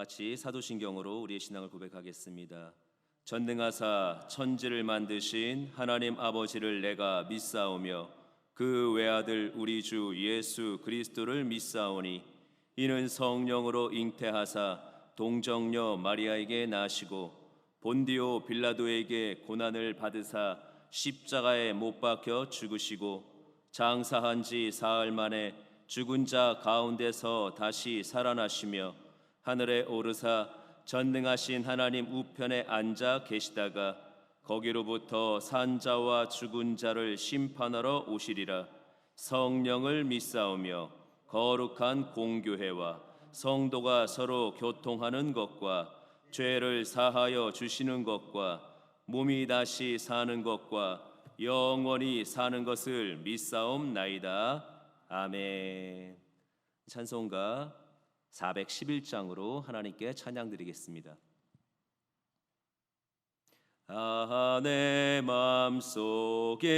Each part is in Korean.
같이 사도신경으로 우리의 신앙을 고백하겠습니다. 전능하사 천지를 만드신 하나님 아버지를 내가 믿사오며 그 외아들 우리 주 예수 그리스도를 믿사오니 이는 성령으로 잉태하사 동정녀 마리아에게 나시고 본디오 빌라도에게 고난을 받으사 십자가에 못 박혀 죽으시고 장사한 지 사흘 만에 죽은 자 가운데서 다시 살아나시며 하늘에 오르사 전능하신 하나님 우편에 앉아 계시다가 거기로부터 산자와 죽은 자를 심판하러 오시리라. 성령을 믿사오며 거룩한 공교회와 성도가 서로 교통하는 것과 죄를 사하여 주시는 것과 몸이 다시 사는 것과 영원히 사는 것을 믿사옵나이다. 아멘. 찬송가 411장으로 하나님께 찬양드리겠습니다. 내 마음속에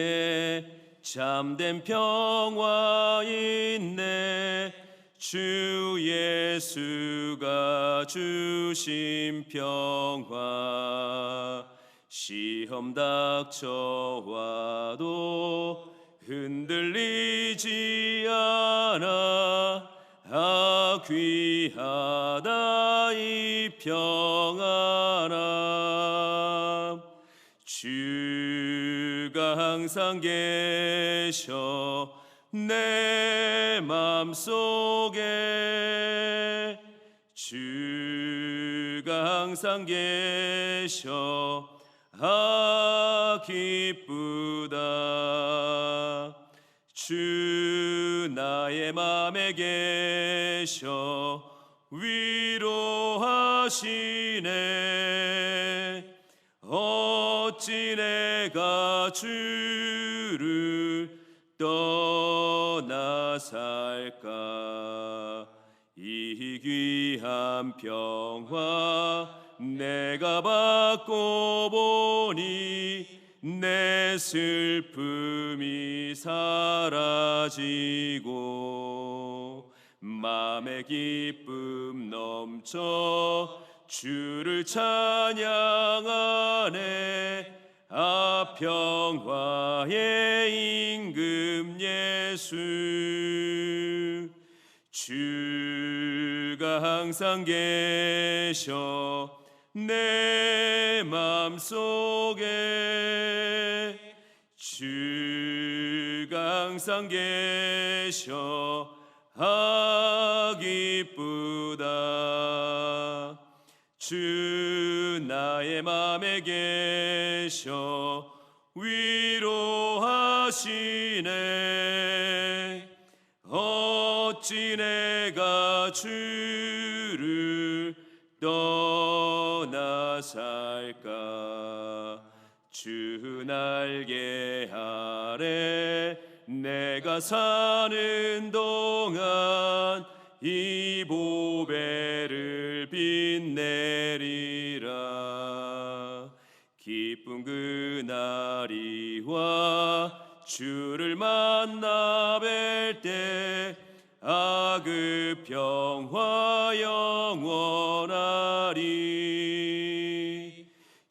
참된 평화 있네. 주 예수가 주신 평화. 시험 닥쳐와도 흔들리지 않아. 귀하다 이 평안함. 주가 항상 계셔 내 맘속에. 주가 항상 계셔 기쁘다. 주 나의 맘에 계셔 위로하시네. 어찌 내가 주를 떠나 살까. 이 귀한 평화 내가 받고 보니 내 슬픔이 사라지고 마음의 기쁨 넘쳐 주를 찬양하네. 평화의 임금 예수. 주가 항상 계셔 내 맘속에. 주가 항상 계셔 기쁘다. 주 나의 맘에 계셔 위로하시네. 어찌 내가 주를 떠나 살까. 주 날개 아래 내가 사는 동안 이 보배를 빛내리라. 기쁜 그날이 와 주를 만나 뵐 때 그 평화 영원하리.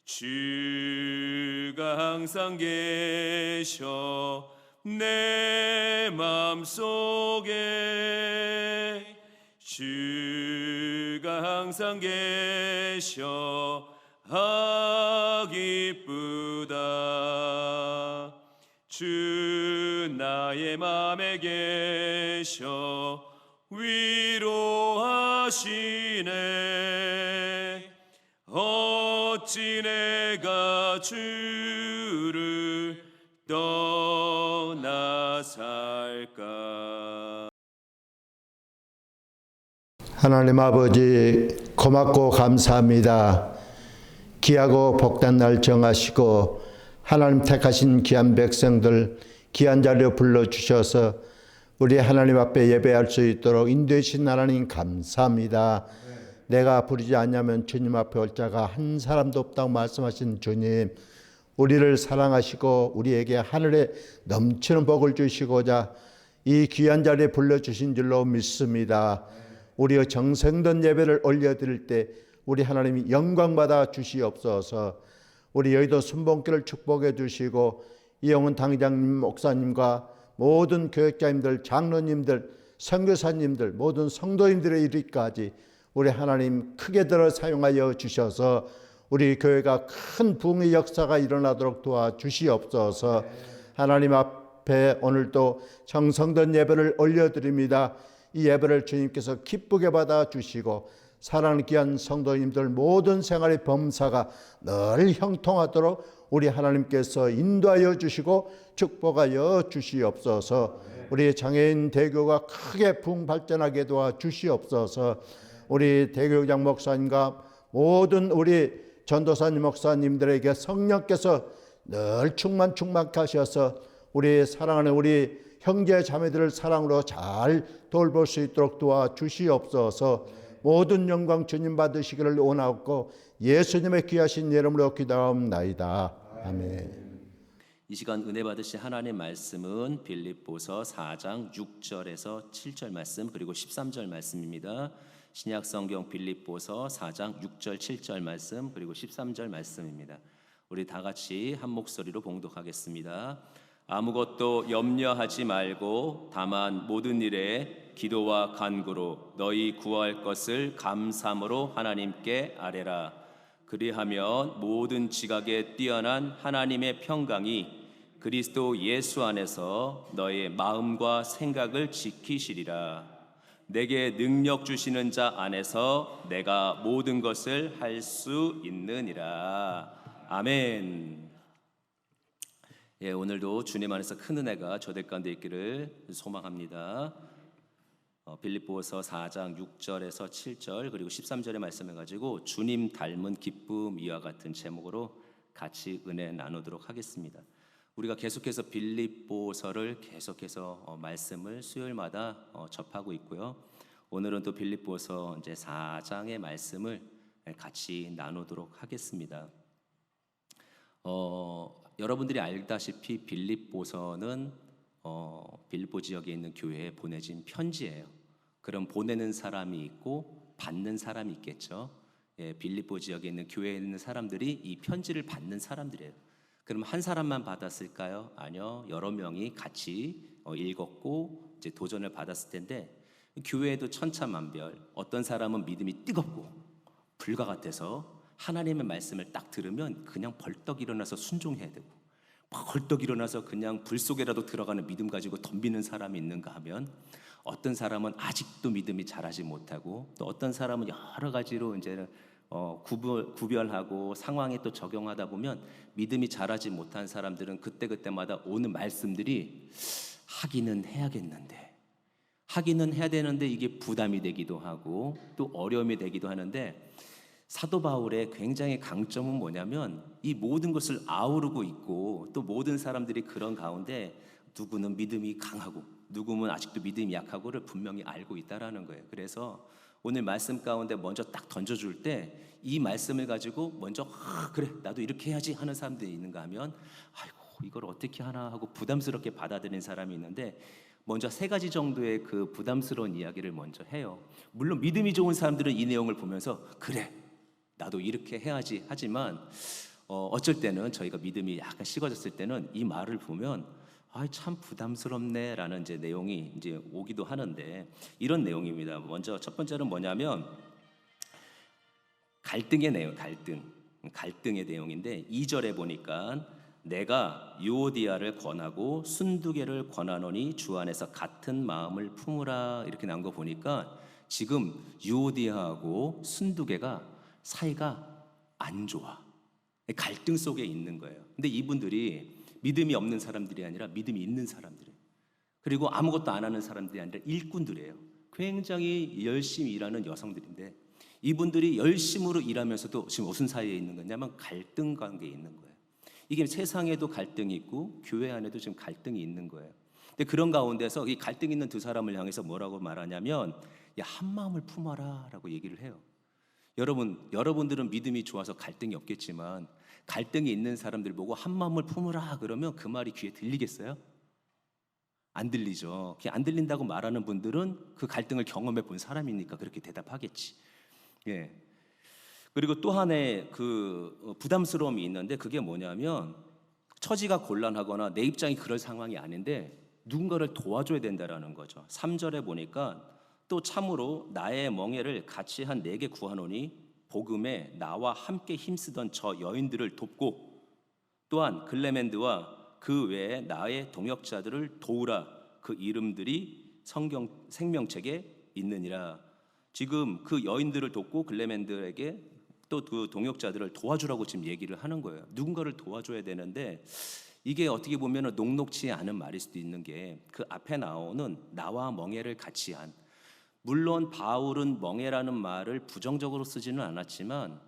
주가 항상 계셔 내 맘속에. 주가 항상 계셔 기쁘다. 주 나의 맘에 계셔 위로하시네. 어찌 내가 주를 떠나 살까. 하나님 아버지 고맙고 감사합니다. 귀하고 복된 날 정하시고 하나님 택하신 귀한 백성들 귀한 자리로 불러주셔서 우리 하나님 앞에 예배할 수 있도록 인도해 주신 하나님 감사합니다. 내가 부르지 않으면 주님 앞에 올 자가 한 사람도 없다고 말씀하신 주님, 우리를 사랑하시고 우리에게 하늘에 넘치는 복을 주시고자 이 귀한 자리에 불러주신 줄로 믿습니다. 우리의 정성된 예배를 올려드릴 때 우리 하나님이 영광받아 주시옵소서. 우리 여의도 순복교를 축복해 주시고 이영훈 당장님 목사님과 모든 교역자님들, 장로님들, 선교사님들, 모든 성도님들의 이르기까지 우리 하나님 크게 들어 사용하여 주셔서 우리 교회가 큰 부흥의 역사가 일어나도록 도와주시옵소서. 하나님 앞에 오늘도 정성된 예배를 올려드립니다. 이 예배를 주님께서 기쁘게 받아주시고 사랑하는 귀한 성도님들 모든 생활의 범사가 늘 형통하도록 우리 하나님께서 인도하여 주시고 축복하여 주시옵소서. 우리 장애인 대교가 크게 부흥 발전하게 도와주시옵소서. 우리 대교장 목사님과 모든 우리 전도사님 목사님들에게 성령께서 늘 충만케 하셔서 우리 사랑하는 우리 형제 자매들을 사랑으로 잘 돌볼 수 있도록 도와주시옵소서. 모든 영광 주님 받으시기를 원하옵고 예수님의 귀하신 이름으로 기도하옵나이다. 아멘. 이 시간 은혜 받으신 하나님의 말씀은 빌립보서 4장 6절에서 7절 말씀 그리고 13절 말씀입니다. 신약 성경 빌립보서 4장 6절 7절 말씀 그리고 13절 말씀입니다. 우리 다 같이 한 목소리로 봉독하겠습니다. 아무것도 염려하지 말고 다만 모든 일에 기도와 간구로 너희 구할 것을 감사함으로 하나님께 아뢰라. 그리하면 모든 지각에 뛰어난 하나님의 평강이 그리스도 예수 안에서 너의 마음과 생각을 지키시리라. 내게 능력 주시는 자 안에서 내가 모든 것을 할 수 있느니라. 아멘. 예, 오늘도 주님 안에서 큰 은혜가 저들 가운데 있기를 소망합니다. 빌립보서 4장 6절에서 7절 그리고 13절의 말씀을 가지고 주님 닮은 기쁨 이와 같은 제목으로 같이 은혜 나누도록 하겠습니다. 우리가 계속해서 빌립보서를 계속해서 말씀을 수요일마다 접하고 있고요. 오늘은 또 빌립보서 이제 4장의 말씀을 같이 나누도록 하겠습니다. 여러분들이 알다시피 빌립보서는 빌립보 지역에 있는 교회에 보내진 편지예요. 그럼 보내는 사람이 있고 받는 사람이 있겠죠. 예, 빌립보 지역에 있는 교회에 있는 사람들이 이 편지를 받는 사람들이에요. 그럼 한 사람만 받았을까요? 아니요, 여러 명이 같이 읽었고 이제 도전을 받았을 텐데 교회에도 천차만별. 어떤 사람은 믿음이 뜨겁고 불과 같아서 하나님의 말씀을 딱 들으면 그냥 벌떡 일어나서 순종해야 되고 벌떡 일어나서 그냥 불 속에라도 들어가는 믿음 가지고 덤비는 사람이 있는가 하면 어떤 사람은 아직도 믿음이 자라지 못하고 또 어떤 사람은 여러 가지로 이제 구별하고 상황에 또 적용하다 보면 믿음이 자라지 못한 사람들은 그때그때마다 오는 말씀들이 하기는 해야 되는데 이게 부담이 되기도 하고 또 어려움이 되기도 하는데 사도 바울의 굉장히 강점은 뭐냐면 이 모든 것을 아우르고 있고 또 모든 사람들이 그런 가운데 누구는 믿음이 강하고 누구는 아직도 믿음이 약하고를 분명히 알고 있다라는 거예요. 그래서 오늘 말씀 가운데 먼저 딱 던져줄 때 이 말씀을 가지고 먼저 그래 나도 이렇게 해야지 하는 사람들이 있는가 하면 아이고 이걸 어떻게 하나 하고 부담스럽게 받아들이는 사람이 있는데 먼저 3가지 정도의 그 부담스러운 이야기를 먼저 해요. 물론 믿음이 좋은 사람들은 이 내용을 보면서 그래 나도 이렇게 해야지 하지만 어쩔 때는 저희가 믿음이 약간 식어졌을 때는 이 말을 보면 참 부담스럽네라는 이제 내용이 이제 오기도 하는데 이런 내용입니다. 먼저 첫 번째는 뭐냐면 갈등의 내용, 갈등의 내용인데 2절에 보니까 내가 유오디아를 권하고 순두개를 권하노니 주 안에서 같은 마음을 품으라 이렇게 나온 거 보니까 지금 유오디아하고 순두개가 사이가 안 좋아. 갈등 속에 있는 거예요. 근데 이분들이 믿음이 없는 사람들이 아니라 믿음이 있는 사람들이에요. 그리고 아무것도 안 하는 사람들이 아니라 일꾼들이에요. 굉장히 열심히 일하는 여성들인데 이분들이 열심으로 일하면서도 지금 무슨 사이에 있는 거냐면 갈등 관계에 있는 거예요. 이게 세상에도 갈등이 있고 교회 안에도 지금 갈등이 있는 거예요. 근데 그런 가운데서 이 갈등 있는 두 사람을 향해서 뭐라고 말하냐면 야, 한 마음을 품어라 라고 얘기를 해요. 여러분들은 믿음이 좋아서 갈등이 없겠지만 갈등이 있는 사람들 보고 한 마음을 품으라 그러면 그 말이 귀에 들리겠어요? 안 들리죠. 그게 안 들린다고 말하는 분들은 그 갈등을 경험해 본 사람이니까 그렇게 대답하겠지. 예. 그리고 또 하나의 그 부담스러움이 있는데 그게 뭐냐면 처지가 곤란하거나 내 입장이 그럴 상황이 아닌데 누군가를 도와줘야 된다라는 거죠. 3절에 보니까 또 참으로 나의 멍에를 같이 한 내게 구하노니 복음에 나와 함께 힘쓰던 저 여인들을 돕고 또한 글레멘드와 그 외에 나의 동역자들을 도우라. 그 이름들이 성경 생명책에 있느니라. 지금 그 여인들을 돕고 글레멘드에게 또 그 동역자들을 도와주라고 지금 얘기를 하는 거예요. 누군가를 도와줘야 되는데 이게 어떻게 보면 녹록치 않은 말일 수도 있는 게 그 앞에 나오는 나와 멍에를 같이 한, 물론 바울은 멍에라는 말을 부정적으로 쓰지는 않았지만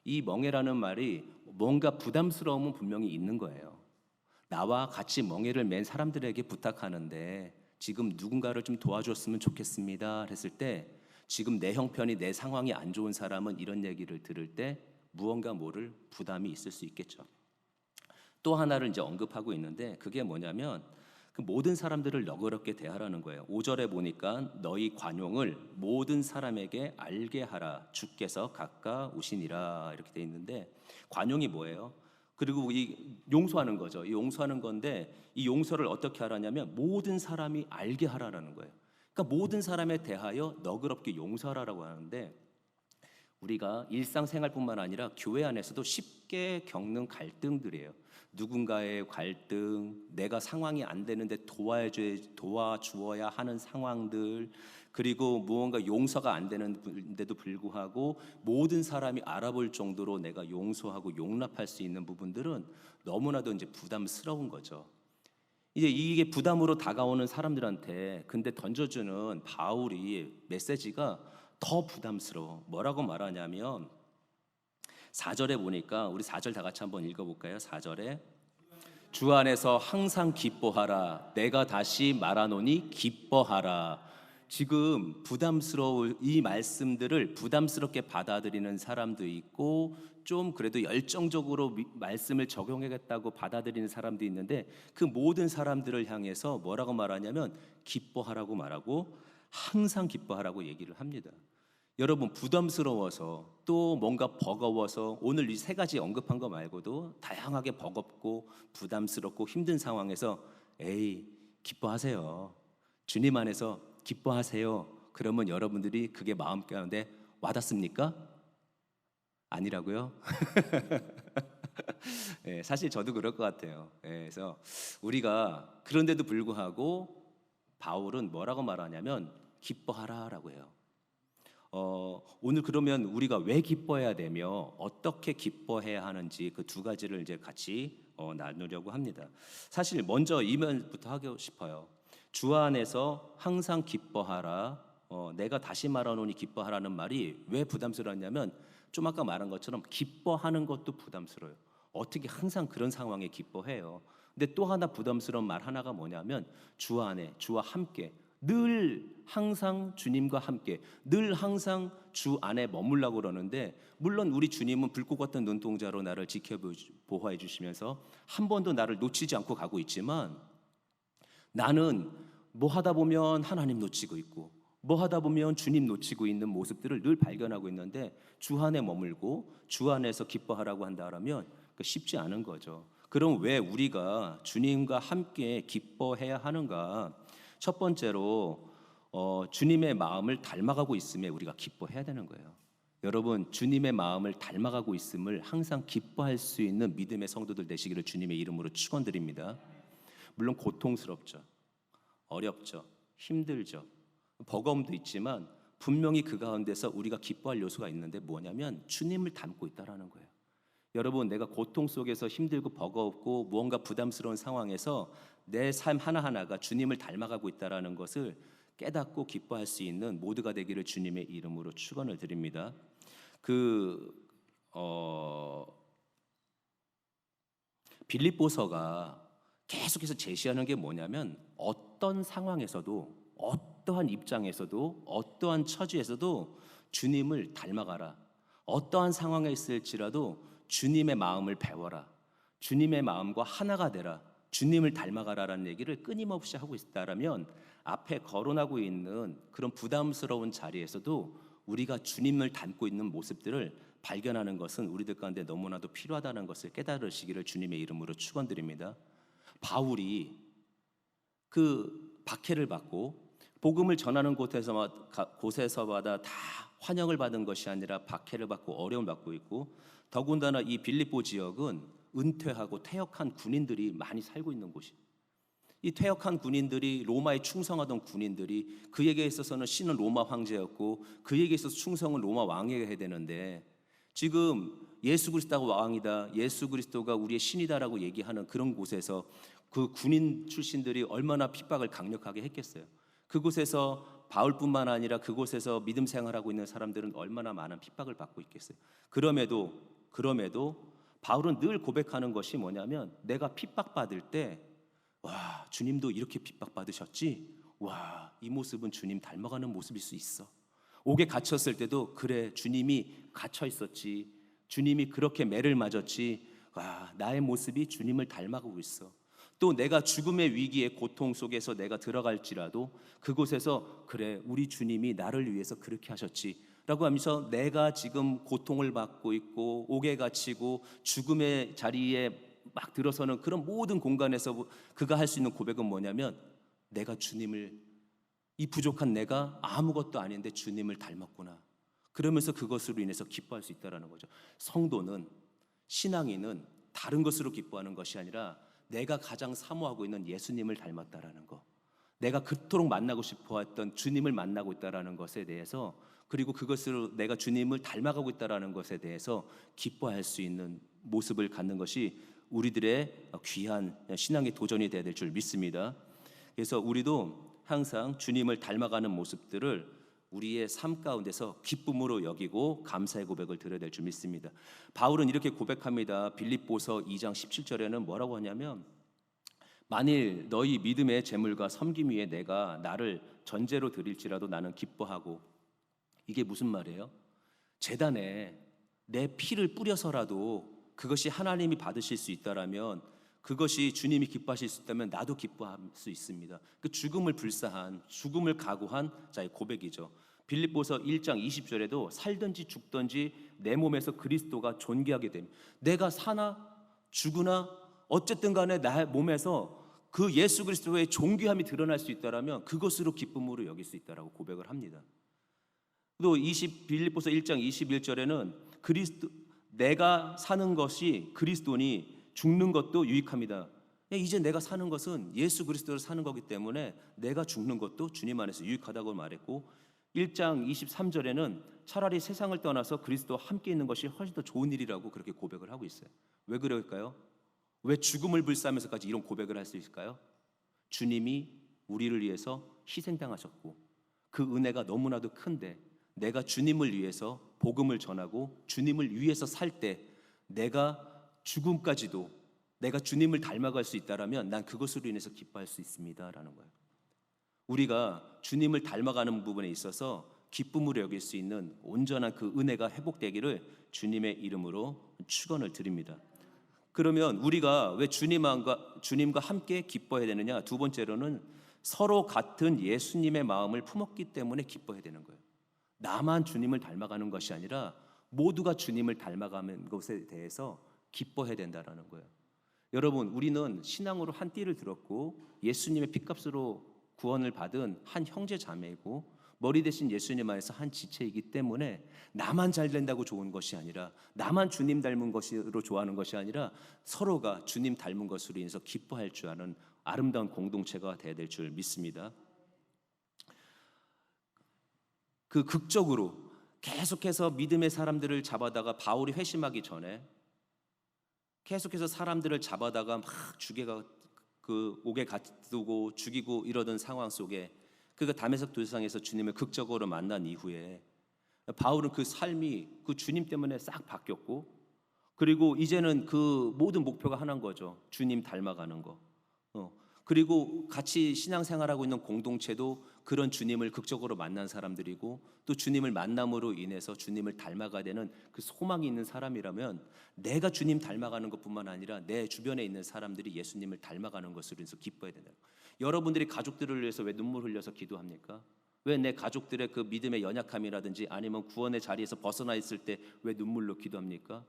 이 멍에라는 말이 뭔가 부담스러움은 분명히 있는 거예요. 나와 같이 멍에를 맨 사람들에게 부탁하는데 지금 누군가를 좀 도와줬으면 좋겠습니다 했을 때 지금 내 형편이 내 상황이 안 좋은 사람은 이런 얘기를 들을 때 무언가 모를 부담이 있을 수 있겠죠. 또 하나를 이제 언급하고 있는데 그게 뭐냐면 그 모든 사람들을 너그럽게 대하라는 거예요. 5절에 보니까 너희 관용을 모든 사람에게 알게 하라. 주께서 가까우시니라 이렇게 돼 있는데 관용이 뭐예요? 그리고 이 용서하는 거죠. 이 용서하는 건데 이 용서를 어떻게 하라냐면 모든 사람이 알게 하라라는 거예요. 그러니까 모든 사람에 대하여 너그럽게 용서하라고 하는데 우리가 일상생활뿐만 아니라 교회 안에서도 쉽게 겪는 갈등들이에요. 누군가의 갈등, 내가 상황이 안 되는데 도와주어야 하는 상황들, 그리고 무언가 용서가 안 되는데도 불구하고 모든 사람이 알아볼 정도로 내가 용서하고 용납할 수 있는 부분들은 너무나도 이제 부담스러운 거죠. 이제 이게 부담으로 다가오는 사람들한테 근데 던져주는 바울이 메시지가 더 부담스러워. 뭐라고 말하냐면 4절에 보니까 우리 4절 다 같이 한번 읽어볼까요? 4절에 주 안에서 항상 기뻐하라. 내가 다시 말하노니 기뻐하라. 지금 부담스러울 이 말씀들을 부담스럽게 받아들이는 사람도 있고 좀 그래도 열정적으로 말씀을 적용하겠다고 받아들이는 사람도 있는데 그 모든 사람들을 향해서 뭐라고 말하냐면 기뻐하라고 말하고 항상 기뻐하라고 얘기를 합니다. 여러분 부담스러워서 또 뭔가 버거워서 오늘 이 세 가지 언급한 거 말고도 다양하게 버겁고 부담스럽고 힘든 상황에서 에이 기뻐하세요. 주님 안에서 기뻐하세요. 그러면 여러분들이 그게 마음 가운데 와닿습니까? 아니라고요? 네, 사실 저도 그럴 것 같아요. 네, 그래서 우리가 그런데도 불구하고 바울은 뭐라고 말하냐면 기뻐하라라고 해요. 오늘 그러면 우리가 왜 기뻐해야 되며 어떻게 기뻐해야 하는지 그 두 가지를 이제 같이 나누려고 합니다. 사실 먼저 이 면부터 하고 싶어요. 주 안에서 항상 기뻐하라. 내가 다시 말하노니 기뻐하라는 말이 왜 부담스러웠냐면 좀 아까 말한 것처럼 기뻐하는 것도 부담스러워요. 어떻게 항상 그런 상황에 기뻐해요. 근데 또 하나 부담스러운 말 하나가 뭐냐면 주 안에 주와 함께 늘 항상 주님과 함께 늘 항상 주 안에 머물라고 그러는데 물론 우리 주님은 불꽃 같은 눈동자로 나를 보호해 주시면서 한 번도 나를 놓치지 않고 가고 있지만 나는 뭐 하다 보면 하나님 놓치고 있고 뭐 하다 보면 주님 놓치고 있는 모습들을 늘 발견하고 있는데 주 안에 머물고 주 안에서 기뻐하라고 한다면 쉽지 않은 거죠. 그럼 왜 우리가 주님과 함께 기뻐해야 하는가? 첫 번째로 주님의 마음을 닮아가고 있음에 우리가 기뻐해야 되는 거예요. 여러분 주님의 마음을 닮아가고 있음을 항상 기뻐할 수 있는 믿음의 성도들 되시기를 주님의 이름으로 축원드립니다. 물론 고통스럽죠. 어렵죠. 힘들죠. 버거움도 있지만 분명히 그 가운데서 우리가 기뻐할 요소가 있는데 뭐냐면 주님을 닮고 있다라는 거예요. 여러분 내가 고통 속에서 힘들고 버거웠고 무언가 부담스러운 상황에서 내 삶 하나하나가 주님을 닮아가고 있다라는 것을 깨닫고 기뻐할 수 있는 모두가 되기를 주님의 이름으로 축원을 드립니다. 빌립보서가 계속해서 제시하는 게 뭐냐면 어떤 상황에서도 어떠한 입장에서도 어떠한 처지에서도 주님을 닮아가라. 어떠한 상황에 있을지라도 주님의 마음을 배워라. 주님의 마음과 하나가 되라. 주님을 닮아가라라는 얘기를 끊임없이 하고 있다라면 앞에 거론하고 있는 그런 부담스러운 자리에서도 우리가 주님을 닮고 있는 모습들을 발견하는 것은 우리들 가운데 너무나도 필요하다는 것을 깨달으시기를 주님의 이름으로 축원드립니다. 바울이 그 박해를 받고 복음을 전하는 곳에서마다 다 환영을 받은 것이 아니라 박해를 받고 어려움을 받고 있고, 더군다나 이 빌립보 지역은 은퇴하고 퇴역한 군인들이 많이 살고 있는 곳이에요. 이 퇴역한 군인들이, 로마에 충성하던 군인들이, 그에게 있어서는 신은 로마 황제였고 그에게 있어서 충성은 로마 왕에게 해야 되는데, 지금 예수 그리스도가 왕이다, 예수 그리스도가 우리의 신이다라고 얘기하는 그런 곳에서 그 군인 출신들이 얼마나 핍박을 강력하게 했겠어요. 그곳에서 바울뿐만 아니라 그곳에서 믿음 생활하고 있는 사람들은 얼마나 많은 핍박을 받고 있겠어요. 그럼에도 바울은 늘 고백하는 것이 뭐냐면, 내가 핍박받을 때 와, 주님도 이렇게 핍박받으셨지? 와, 이 모습은 주님 닮아가는 모습일 수 있어. 옥에 갇혔을 때도 그래, 주님이 갇혀 있었지, 주님이 그렇게 매를 맞았지, 와, 나의 모습이 주님을 닮아가고 있어. 또 내가 죽음의 위기의 고통 속에서 내가 들어갈지라도 그곳에서 그래, 우리 주님이 나를 위해서 그렇게 하셨지 라고 하면서, 내가 지금 고통을 받고 있고 옥에 갇히고 죽음의 자리에 막 들어서는 그런 모든 공간에서 그가 할 수 있는 고백은 뭐냐면, 내가 주님을, 이 부족한 내가 아무것도 아닌데 주님을 닮았구나, 그러면서 그것으로 인해서 기뻐할 수 있다는 거죠. 성도는, 신앙인은 다른 것으로 기뻐하는 것이 아니라 내가 가장 사모하고 있는 예수님을 닮았다라는 거, 내가 그토록 만나고 싶어 했던 주님을 만나고 있다라는 것에 대해서, 그리고 그것으로 내가 주님을 닮아가고 있다라는 것에 대해서 기뻐할 수 있는 모습을 갖는 것이 우리들의 귀한 신앙의 도전이 되어야 될 줄 믿습니다. 그래서 우리도 항상 주님을 닮아가는 모습들을 우리의 삶 가운데서 기쁨으로 여기고 감사의 고백을 드려야 될 줄 믿습니다. 바울은 이렇게 고백합니다. 빌립보서 2장 17절에는 뭐라고 하냐면, 만일 너희 믿음의 재물과 섬김 위에 내가 나를 전제로 드릴지라도 나는 기뻐하고. 이게 무슨 말이에요? 제단에 내 피를 뿌려서라도 그것이 하나님이 받으실 수 있다라면, 그것이 주님이 기뻐하실 수 있다면 나도 기뻐할 수 있습니다. 그 죽음을 불사한, 죽음을 각오한 자의 고백이죠. 빌립보서 1장 20절에도 살든지 죽든지 내 몸에서 그리스도가 존귀하게 됩니다. 내가 사나 죽으나 어쨌든 간에 나의 몸에서 그 예수 그리스도의 존귀함이 드러날 수 있다라면 그것으로 기쁨으로 여길 수 있다라고 고백을 합니다. 또 빌립보서 1장 21절에는 내가 사는 것이 그리스도니 죽는 것도 유익합니다. 이제 내가 사는 것은 예수 그리스도로 사는 거기 때문에 내가 죽는 것도 주님 안에서 유익하다고 말했고, 1장 23절에는 차라리 세상을 떠나서 그리스도와 함께 있는 것이 훨씬 더 좋은 일이라고 그렇게 고백을 하고 있어요. 왜 그럴까요? 왜 죽음을 불사하면서까지 이런 고백을 할 수 있을까요? 주님이 우리를 위해서 희생당하셨고 그 은혜가 너무나도 큰데, 내가 주님을 위해서 복음을 전하고 주님을 위해서 살 때 내가 죽음까지도 내가 주님을 닮아갈 수 있다라면 난 그것으로 인해서 기뻐할 수 있습니다라는 거예요. 우리가 주님을 닮아가는 부분에 있어서 기쁨으로 여길 수 있는 온전한 그 은혜가 회복되기를 주님의 이름으로 축원을 드립니다. 그러면 우리가 왜 주님과 함께 기뻐해야 되느냐? 두 번째로는 서로 같은 예수님의 마음을 품었기 때문에 기뻐해야 되는 거예요. 나만 주님을 닮아가는 것이 아니라 모두가 주님을 닮아가는 것에 대해서 기뻐해야 된다는 거예요. 여러분, 우리는 신앙으로 한 띠를 들었고 예수님의 핏값으로 구원을 받은 한 형제 자매이고 머리 대신 예수님 안에서 한 지체이기 때문에 나만 잘 된다고 좋은 것이 아니라, 나만 주님 닮은 것으로 좋아하는 것이 아니라 서로가 주님 닮은 것으로 인해서 기뻐할 줄 아는 아름다운 공동체가 되어야 될 줄 믿습니다. 그 극적으로 계속해서 믿음의 사람들을 잡아다가 바울이 회심하기 전에 계속해서 사람들을 잡아다가 막 그 옥에 가두고 죽이고 이러던 상황 속에 그가 다메섹 도상에서 주님을 극적으로 만난 이후에 바울은 그 삶이 그 주님 때문에 싹 바뀌었고, 그리고 이제는 그 모든 목표가 하나인 거죠. 주님 닮아가는 거. 그리고 같이 신앙생활하고 있는 공동체도 그런 주님을 극적으로 만난 사람들이고 또 주님을 만남으로 인해서 주님을 닮아가야 되는 그 소망이 있는 사람이라면 내가 주님 닮아가는 것뿐만 아니라 내 주변에 있는 사람들이 예수님을 닮아가는 것으로 인해서 기뻐야 된다. 여러분들이 가족들을 위해서 왜 눈물 흘려서 기도합니까? 왜 내 가족들의 그 믿음의 연약함이라든지 아니면 구원의 자리에서 벗어나 있을 때 왜 눈물로 기도합니까?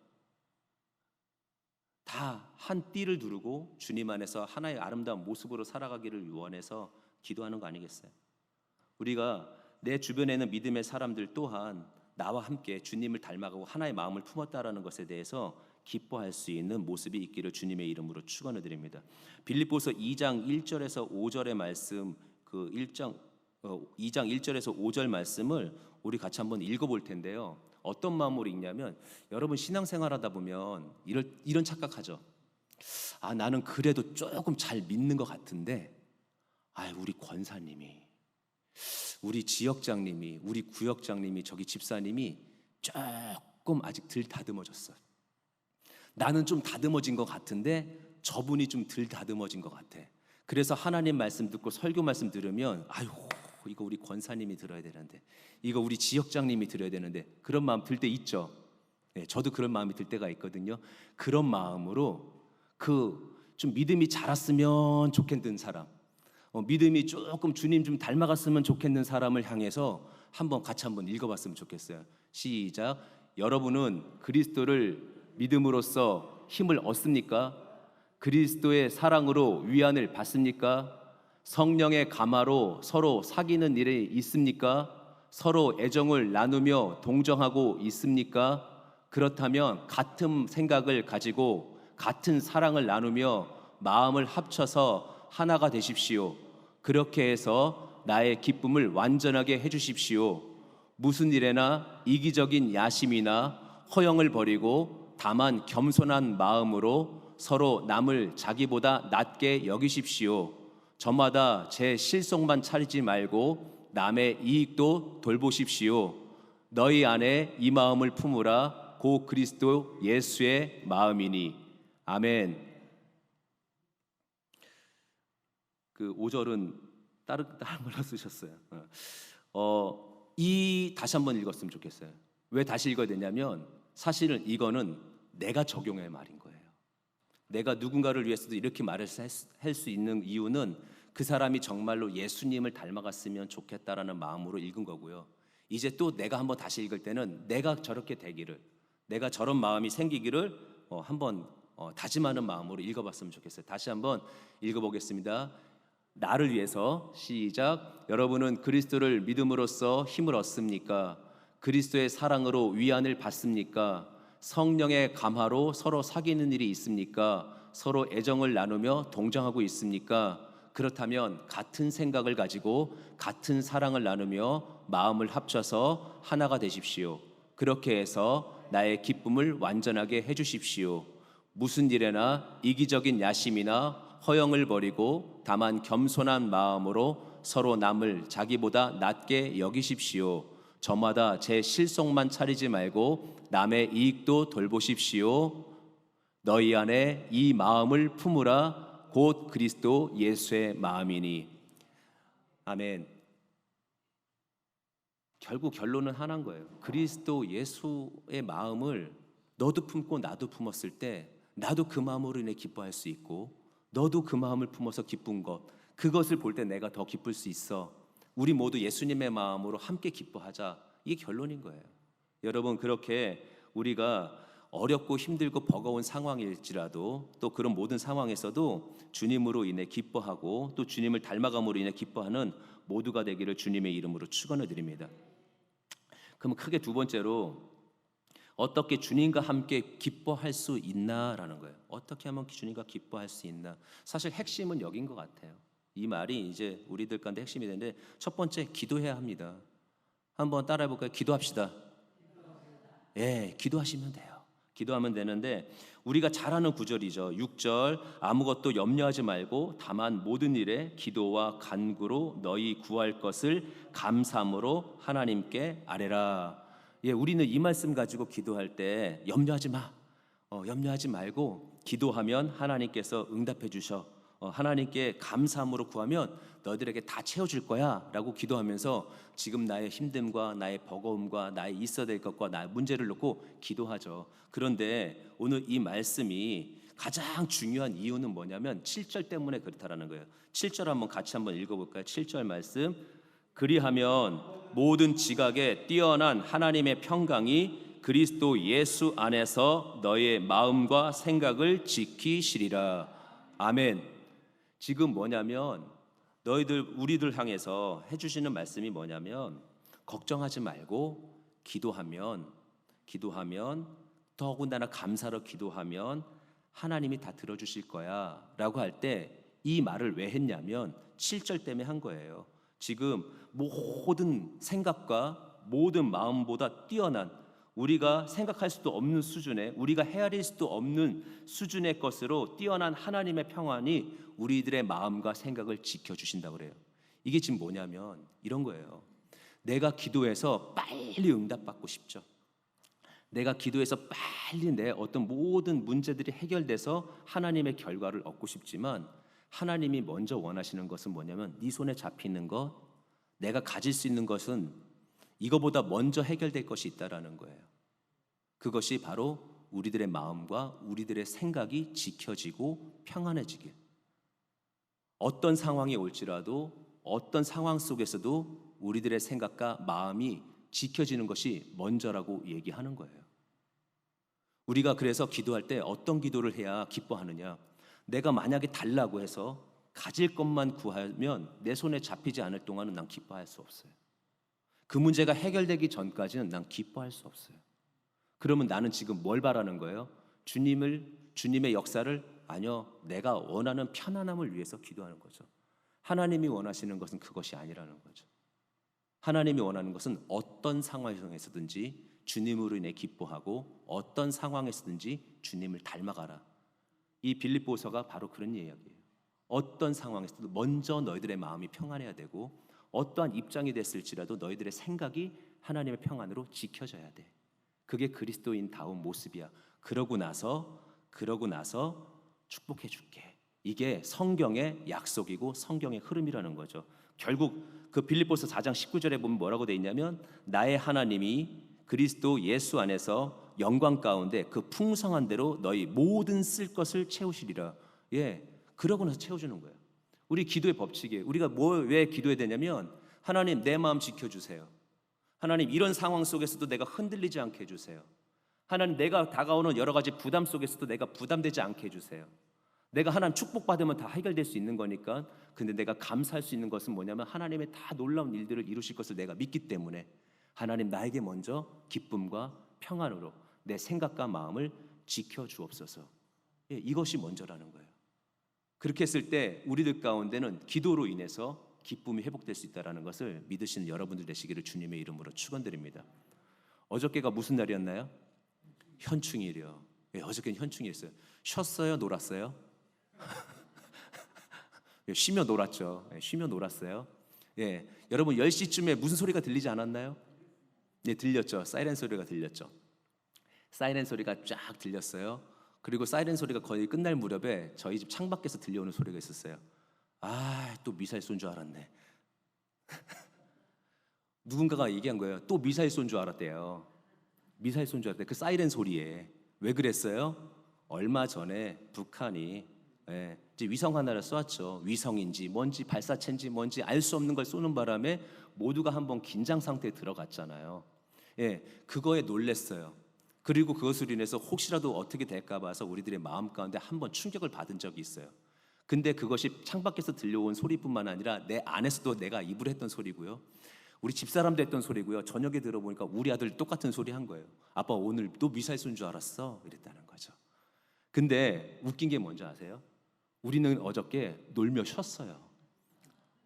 다 한 띠를 두르고 주님 안에서 하나의 아름다운 모습으로 살아가기를 원해서 기도하는 거 아니겠어요? 우리가 내 주변에 있는 믿음의 사람들 또한 나와 함께 주님을 닮아가고 하나의 마음을 품었다라는 것에 대해서 기뻐할 수 있는 모습이 있기를 주님의 이름으로 축원을 드립니다. 빌립보서 2장 1절에서 5절의 말씀, 그 2장 1절에서 5절 말씀을 우리 같이 한번 읽어볼 텐데요. 어떤 마음으로 읽냐면, 여러분 신앙생활하다 보면 이런 착각하죠. 아, 나는 그래도 조금 잘 믿는 것 같은데, 우리 권사님이, 우리 지역장님이, 우리 구역장님이, 저기 집사님이 조금 아직 덜 다듬어졌어요. 나는 좀 다듬어진 것 같은데 저분이 좀 덜 다듬어진 것 같아. 그래서 하나님 말씀 듣고 설교 말씀 들으면 이거 우리 권사님이 들어야 되는데, 이거 우리 지역장님이 들어야 되는데, 그런 마음 들 때 있죠. 네, 저도 그런 마음이 들 때가 있거든요. 그런 마음으로 좀 믿음이 자랐으면 좋겠는 사람, 믿음이 조금 주님 좀 닮아갔으면 좋겠는 사람을 향해서 같이 한번 읽어봤으면 좋겠어요. 시작. 여러분은 그리스도를 믿음으로써 힘을 얻습니까? 그리스도의 사랑으로 위안을 받습니까? 성령의 감화로 서로 사귀는 일이 있습니까? 서로 애정을 나누며 동정하고 있습니까? 그렇다면 같은 생각을 가지고 같은 사랑을 나누며 마음을 합쳐서 하나가 되십시오. 그렇게 해서 나의 기쁨을 완전하게 해주십시오. 무슨 일에나 이기적인 야심이나 허영을 버리고 다만 겸손한 마음으로 서로 남을 자기보다 낮게 여기십시오. 저마다 제 실속만 차리지 말고 남의 이익도 돌보십시오. 너희 안에 이 마음을 품으라. 고 그리스도 예수의 마음이니. 아멘. 그 5절은 다른 걸로 쓰셨어요. 다시 한번 읽었으면 좋겠어요. 왜 다시 읽어야 되냐면, 사실은 이거는 내가 적용할 말인 거예요. 내가 누군가를 위해서도 이렇게 말을 할 수 있는 이유는 그 사람이 정말로 예수님을 닮아갔으면 좋겠다라는 마음으로 읽은 거고요. 이제 또 내가 한번 다시 읽을 때는 내가 저렇게 되기를, 내가 저런 마음이 생기기를 한번 다짐하는 마음으로 읽어봤으면 좋겠어요. 다시 한번 읽어보겠습니다. 나를 위해서 시작. 여러분은 그리스도를 믿음으로써 힘을 얻습니까? 그리스도의 사랑으로 위안을 받습니까? 성령의 감화로 서로 사귀는 일이 있습니까? 서로 애정을 나누며 동정하고 있습니까? 그렇다면 같은 생각을 가지고 같은 사랑을 나누며 마음을 합쳐서 하나가 되십시오. 그렇게 해서 나의 기쁨을 완전하게 해주십시오. 무슨 일에나 이기적인 야심이나 허영을 버리고 다만 겸손한 마음으로 서로 남을 자기보다 낮게 여기십시오. 저마다 제 실속만 차리지 말고 남의 이익도 돌보십시오. 너희 안에 이 마음을 품으라. 곧 그리스도 예수의 마음이니. 아멘. 결국 결론은 하나인 거예요. 그리스도 예수의 마음을 너도 품고 나도 품었을 때 나도 그 마음으로 인해 기뻐할 수 있고, 너도 그 마음을 품어서 기쁜 것, 그것을 볼 때 내가 더 기쁠 수 있어. 우리 모두 예수님의 마음으로 함께 기뻐하자. 이게 결론인 거예요. 여러분, 그렇게 우리가 어렵고 힘들고 버거운 상황일지라도 또 그런 모든 상황에서도 주님으로 인해 기뻐하고 또 주님을 닮아감으로 인해 기뻐하는 모두가 되기를 주님의 이름으로 축원을 드립니다. 그럼 크게 두 번째로, 어떻게 주님과 함께 기뻐할 수 있나라는 거예요. 어떻게 하면 주님과 기뻐할 수 있나? 사실 핵심은 여긴 것 같아요. 이 말이 이제 우리들 가운데 핵심이 되는데, 첫 번째, 기도해야 합니다. 한번 따라해 볼까요? 기도합시다. 예, 기도하시면 돼요. 기도하면 되는데, 우리가 잘 아는 구절이죠. 6절, 아무것도 염려하지 말고 다만 모든 일에 기도와 간구로 너희 구할 것을 감사함으로 하나님께 아뢰라. 예, 우리는 이 말씀 가지고 기도할 때 염려하지 마, 염려하지 말고 기도하면 하나님께서 응답해 주셔. 하나님께 감사함으로 구하면 너희들에게 다 채워줄 거야 라고 기도하면서 지금 나의 힘듦과 나의 버거움과 나의 있어야 될 것과 나의 문제를 놓고 기도하죠. 그런데 오늘 이 말씀이 가장 중요한 이유는 뭐냐면 7절 때문에 그렇다라는 거예요. 7절 한번 읽어볼까요? 7절 말씀. 그리하면 모든 지각에 뛰어난 하나님의 평강이 그리스도 예수 안에서 너의 마음과 생각을 지키시리라. 아멘. 지금 뭐냐면 우리들 향해서 해주시는 말씀이 뭐냐면 걱정하지 말고 기도하면 더군다나 감사로 기도하면 하나님이 다 들어주실 거야 라고 할 때 이 말을 왜 했냐면 7절 때문에 한 거예요. 지금 모든 생각과 모든 마음보다 뛰어난 우리가 생각할 수도 없는 수준의 우리가 헤아릴 수도 없는 수준의 것으로 뛰어난 하나님의 평안이 우리들의 마음과 생각을 지켜주신다고 그래요. 이게 지금 뭐냐면 이런 거예요. 내가 기도해서 빨리 응답받고 싶죠. 내가 기도해서 빨리 내 어떤 모든 문제들이 해결돼서 하나님의 결과를 얻고 싶지만 하나님이 먼저 원하시는 것은 뭐냐면 네 손에 잡히는 것, 내가 가질 수 있는 것은 이거보다 먼저 해결될 것이 있다라는 거예요. 그것이 바로 우리들의 마음과 우리들의 생각이 지켜지고 평안해지길. 어떤 상황이 올지라도 어떤 상황 속에서도 우리들의 생각과 마음이 지켜지는 것이 먼저라고 얘기하는 거예요. 우리가 그래서 기도할 때 어떤 기도를 해야 기뻐하느냐? 내가 만약에 달라고 해서 가질 것만 구하면 내 손에 잡히지 않을 동안은 난 기뻐할 수 없어요. 그 문제가 해결되기 전까지는 난 기뻐할 수 없어요. 그러면 나는 지금 뭘 바라는 거예요? 주님의 역사를? 아니요, 내가 원하는 편안함을 위해서 기도하는 거죠. 하나님이 원하시는 것은 그것이 아니라는 거죠. 하나님이 원하는 것은 어떤 상황에서든지 주님으로 인해 기뻐하고 어떤 상황에서든지 주님을 닮아가라. 이 빌립보서가 바로 그런 이야기예요. 어떤 상황에서도 먼저 너희들의 마음이 평안해야 되고 어떠한 입장이 됐을지라도 너희들의 생각이 하나님의 평안으로 지켜져야 돼. 그게 그리스도인다운 모습이야. 그러고 나서 축복해 줄게. 이게 성경의 약속이고 성경의 흐름이라는 거죠. 결국 그 빌립보서 4장 19절에 보면 뭐라고 돼 있냐면 나의 하나님이 그리스도 예수 안에서 영광 가운데 그 풍성한 대로 너희 모든 쓸 것을 채우시리라. 그러고 나서 채워주는 거예요. 우리 기도의 법칙이에요. 우리가 왜 기도해야 되냐면 하나님 내 마음 지켜주세요. 하나님 이런 상황 속에서도 내가 흔들리지 않게 해주세요. 하나님 내가 다가오는 여러 가지 부담 속에서도 내가 부담되지 않게 해주세요. 내가 하나님 축복받으면 다 해결될 수 있는 거니까. 근데 내가 감사할 수 있는 것은 뭐냐면 하나님의 다 놀라운 일들을 이루실 것을 내가 믿기 때문에 하나님 나에게 먼저 기쁨과 평안으로 내 생각과 마음을 지켜주옵소서. 이것이 먼저라는 거예요. 그렇게 했을 때 우리들 가운데는 기도로 인해서 기쁨이 회복될 수 있다는 것을 믿으시는 여러분들 되시기를 주님의 이름으로 축원드립니다. 어저께가 무슨 날이었나요? 현충일이요. 어저께는 현충일이었어요. 쉬었어요? 놀았어요? 쉬며 놀았죠. 쉬며 놀았어요. 여러분 10시쯤에 무슨 소리가 들리지 않았나요? 들렸죠. 사이렌 소리가 들렸죠. 사이렌 소리가 쫙 들렸어요. 그리고 사이렌 소리가 거의 끝날 무렵에 저희 집 창밖에서 들려오는 소리가 있었어요. 또 미사일 쏜 줄 알았네. 누군가가 얘기한 거예요. 또 미사일 쏜 줄 알았대요. 미사일 쏜 줄 알았대. 그 사이렌 소리에. 왜 그랬어요? 얼마 전에 북한이 이제 위성 하나를 쏘았죠. 위성인지 뭔지 발사체인지 뭔지 알 수 없는 걸 쏘는 바람에 모두가 한번 긴장 상태에 들어갔잖아요. 그거에 놀랬어요. 그리고 그것으로 인해서 혹시라도 어떻게 될까 봐서 우리들의 마음 가운데 한번 충격을 받은 적이 있어요. 근데 그것이 창밖에서 들려온 소리뿐만 아니라 내 안에서도 내가 입을 했던 소리고요. 우리 집사람도 했던 소리고요. 저녁에 들어보니까 우리 아들 똑같은 소리 한 거예요. 아빠 오늘 또 미사일 쏜 줄 알았어? 이랬다는 거죠. 근데 웃긴 게 뭔지 아세요? 우리는 어저께 놀며 쉬었어요.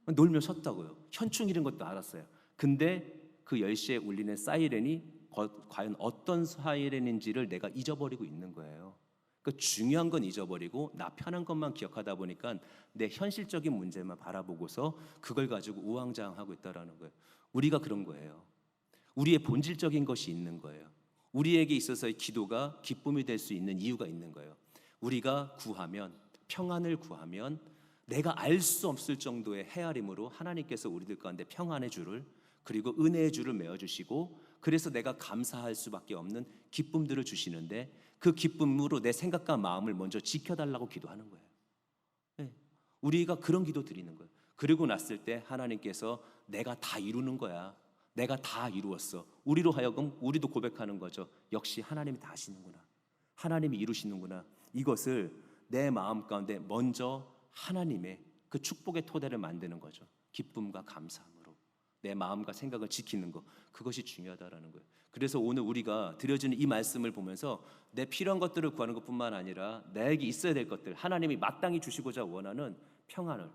놀며 쉬었다고요. 현충일인 것도 알았어요. 근데 그 10시에 울리는 사이렌이 과연 어떤 사이렌인지를 내가 잊어버리고 있는 거예요. 그러니까 중요한 건 잊어버리고 나 편한 것만 기억하다 보니까 내 현실적인 문제만 바라보고서 그걸 가지고 우왕좌왕하고 있다라는 거예요. 우리가 그런 거예요. 우리의 본질적인 것이 있는 거예요. 우리에게 있어서의 기도가 기쁨이 될 수 있는 이유가 있는 거예요. 우리가 구하면 평안을 구하면 내가 알 수 없을 정도의 헤아림으로 하나님께서 우리들 가운데 평안의 줄을 그리고 은혜의 줄을 메어주시고 그래서 내가 감사할 수밖에 없는 기쁨들을 주시는데 그 기쁨으로 내 생각과 마음을 먼저 지켜달라고 기도하는 거예요. 네. 우리가 그런 기도 드리는 거예요. 그리고 났을 때 하나님께서 내가 다 이루는 거야. 내가 다 이루었어. 우리로 하여금 우리도 고백하는 거죠. 역시 하나님이 다 하시는구나. 하나님이 이루시는구나. 이것을 내 마음 가운데 먼저 하나님의 그 축복의 토대를 만드는 거죠. 기쁨과 감사함으로 내 마음과 생각을 지키는 것, 그것이 중요하다라는 거예요. 그래서 오늘 우리가 드려지는 이 말씀을 보면서 내 필요한 것들을 구하는 것뿐만 아니라 나에게 있어야 될 것들, 하나님이 마땅히 주시고자 원하는 평안을,